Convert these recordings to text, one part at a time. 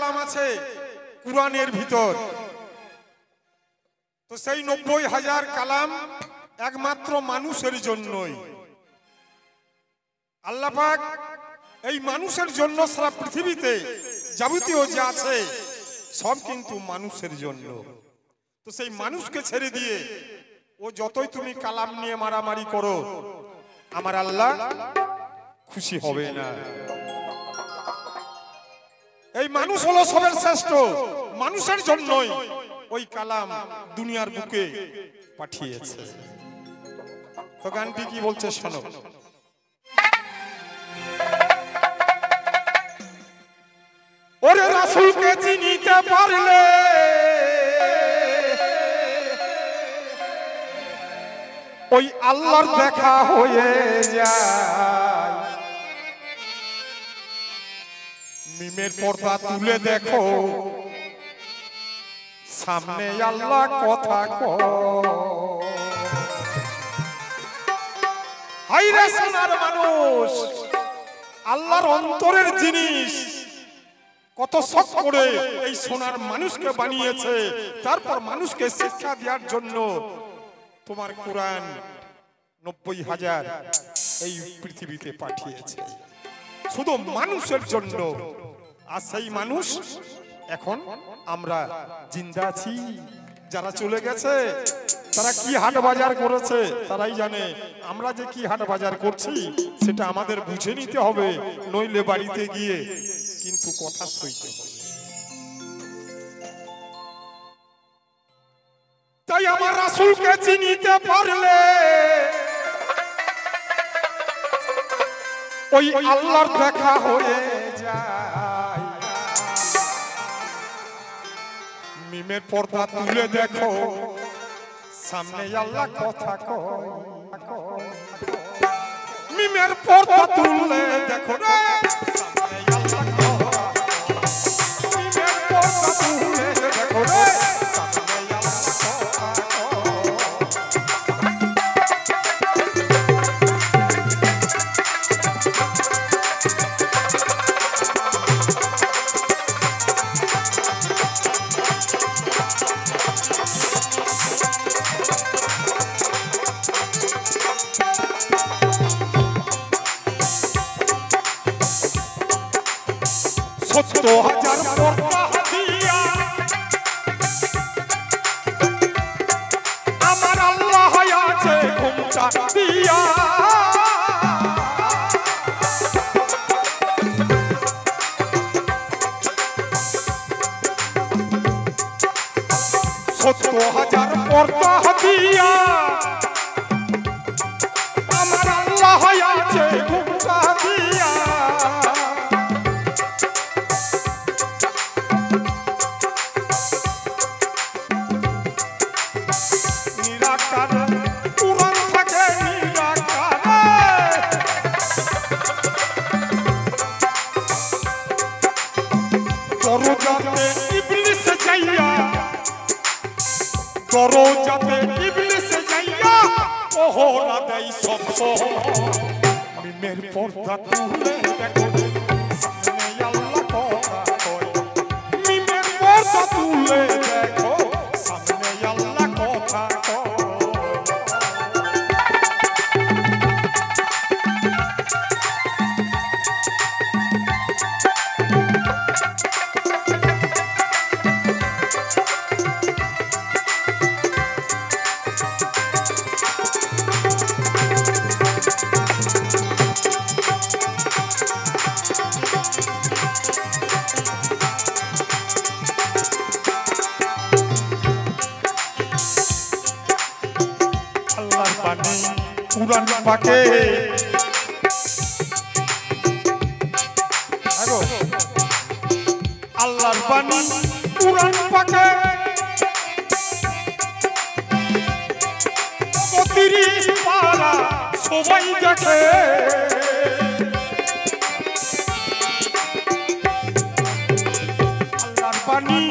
কালাম আছে কুরআনের ভিতর, তো সেই 90,000 কালাম একমাত্র মানুষের জন্যই। আল্লাহ পাক এই মানুষের জন্য সারা পৃথিবীতে যাবতীয় যা আছে সব কিন্তু মানুষের জন্য। তো সেই মানুষকে ছেড়ে দিয়ে ও যতই তুমি কালাম নিয়ে মারামারি করো, আমার আল্লাহ খুশি হবে না। এই মানুষ হলো সবের শ্রেষ্ঠ, মানুষের জন্যই ওই কালাম দুনিয়ার বুকে পাঠিয়েছে। তো গানটি কি বলছে শোনো। ওরে রাসূলকে চিনিতে পারলে ওই আল্লাহর দেখা হয়ে যায়। মিমের পর্দা তুলে দেখো, সামনে আল্লাহ কথা হাই রে সোনার মানুষ, আল্লাহর অন্তরের জিনিস কত শখ করে এই সোনার মানুষকে বানিয়েছে, তারপর মানুষকে শিক্ষা দেওয়ার জন্য তোমার কুরআন 90,000 এই পৃথিবীতে পাঠিয়েছে শুধু মানুষের জন্য। আর সেই মানুষ এখন আমরা জিন্দা আছি। যারা চলে গেছে তারা কি হাট বাজার করেছে তারাই জানে। আমরা যে কি হাট বাজার করছি সেটা আমাদের বুঝে নিতে হবে, নইলে বাড়িতে গিয়ে কিন্তু কথা সইতে হবে। তাই আমার রাসূলকে চিনিতে পারলে ওই আল্লাহর দেখা হয়ে যায়। মিমের পর্দা তুলে দেখো, সামনে আল্লাহ কথা কয়। মিমের পর্দা তুলে দেখো রে, সামনে আল্লাহ কথা কয়। মিমের পর্দা তুলে দেখো রে, সামনে আল্লাহ কথা কয়। 70,000 পর্দা দিয়া আমার আল্লাহ আছে ঘুমটা দিয়া। 70,000 পর্দা দিয়া আমার আল্লাহ আছে ঘুমটা দিয়া। দরজাতে ইবলিস যাইয়া ওহরা দেই সব মিমের পর্দা তুলে দেখো, সামনে আল্লাহ কথা কয়। মিমের পর্দা তুলে দেখো, সামনে আল্লাহ কথা কয়। কুরআন পাকে আল্লাহর বাণী কুরআন পাকে ৩৫ পারা সবাই দেখে। আল্লাহর বাণী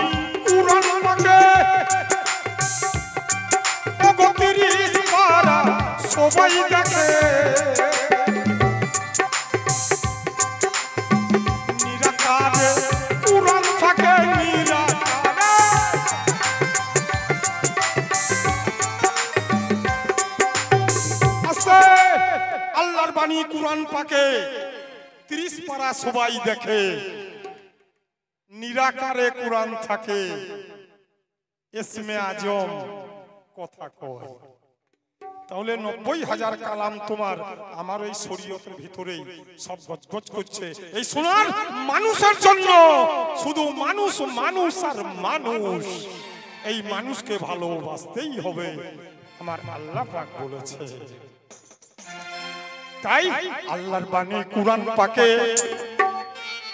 কুরআন পাকে ৩৫ পারা সবাই দেখে। নিরাকারে কুরআন থাকে থাকে, 30 পারা সবাই দেখে, নিরাকারে কোরআন থাকে, ইসমে আজম কথা কয়। তাহলে 90,000 কালাম তোমার আমার এই শরীয়তের ভিতরেই সব গজগজ করছে এই সোনার মানুষের জন্য। শুধু মানুষ, মানুষ আর মানুষ। এই মানুষকে ভালোবাসতেই হবে, আমার আল্লাহ পাক বলেছে। তাই আল্লাহর বাণী কুরআন পাকে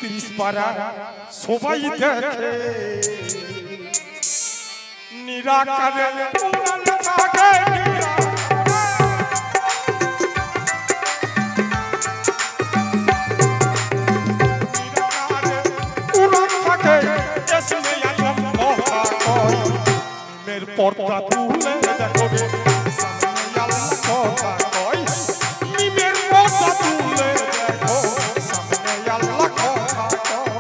30 পারা সবাই দেখে, নিরাকারে কোরআন থাকে, পর্দা তুলে দেখো সামনে আল্লাহ কথা কয়, মিমের পর্দা তুলে দেখো সামনে আল্লাহ কথা কয়।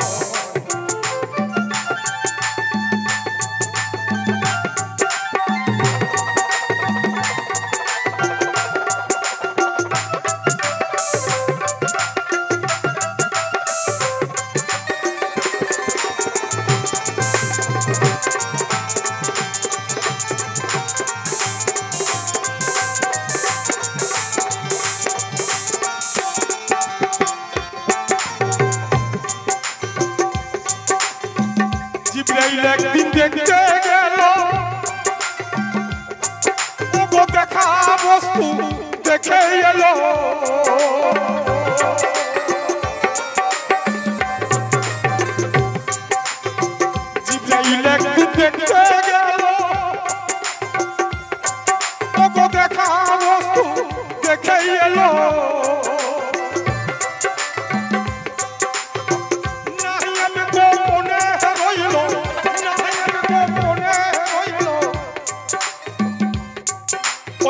জিবরাইল একদিন দেখতে গেল, ওগো দেখা বস্তু দেখে এলো। জিবরাইল একদিন দেখতে গেল, ওগো দেখা বস্তু দেখে এলো।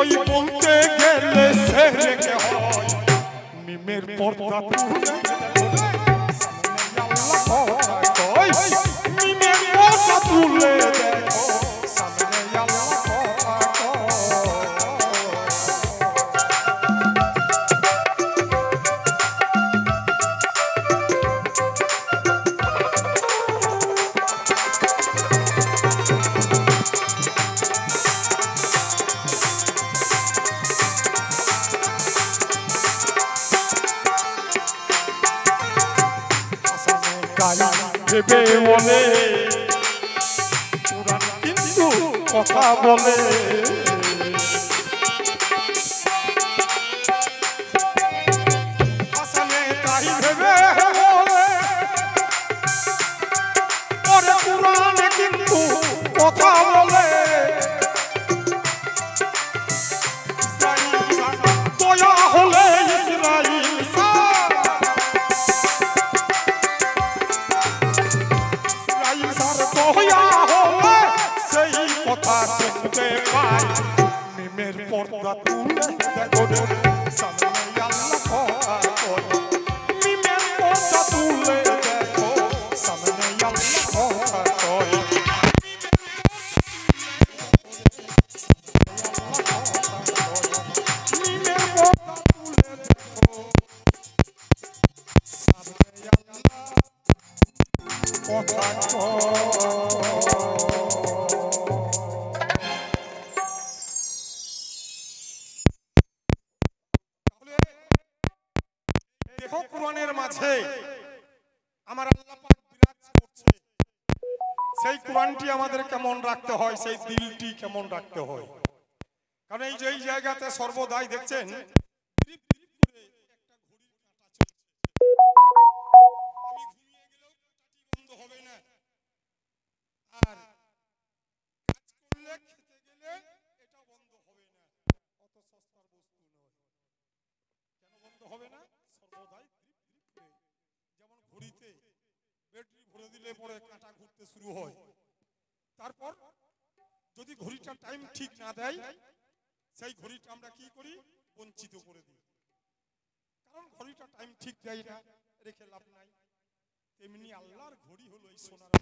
ওই বলতে গেলে সে রেখে হয়, মিমের পর্দা তুলে সামনে আল্লাহ কথা কয়, মিমের পর্দা তুলে দেখো সামনে আল্লাহ কথা কয়। ভেবে বলে কুরআন কিন্তু কথা বলে, হাসানে তাই ভেবে বলে ওরে কুরআন কিন্তু কথা বলে। দয়া হলে ইসরাইল সেই কথা শুনতে পাই, মিমের পর্দা তুলে দেখো সামনে আল্লাহ কথা কয়, মিমের পর্দা তুলে দেখো সামনে আল্লাহ কথা কয়। মিমের পর্দা তুলে দেখো সামনে আল্লাহ কথা কয়। কুরআনের মাঝে আমার আল্লাহ পাক বিরাজ করছে, সেই কুরআনটি আমাদের কেমন রাখতে হয়, সেই দিলটি কেমন রাখতে হয়। কারণ এই যে এই জায়গাতে সর্বদাই দেখছেন দ্বীপ দ্বীপ করে একটা ঘড়ির কাঁটা চলছে। আমি ঘুমিয়ে গেলেও কাঁটাটি বন্ধ হবে না, আর কাজ করলে খেতে গেলে এটা বন্ধ হবে না। অত সস্তার বস্তু নয়। কেন বন্ধ হবে না? সর্বদাই যেমন ঘড়িতে ব্যাটারি ভরে দিলে পরে কাঁটা ঘুরতে শুরু হয়, তারপর যদি ঘড়িটা টাইম ঠিক না দেয় সেই ঘড়িটা আমরা কি করি, বঞ্চিত করে দিই। কারণ ঘড়িটা টাইম ঠিক দেয় না, রেখে লাভ নাই। তেমনি আল্লাহর ঘড়ি হলো এই সোনার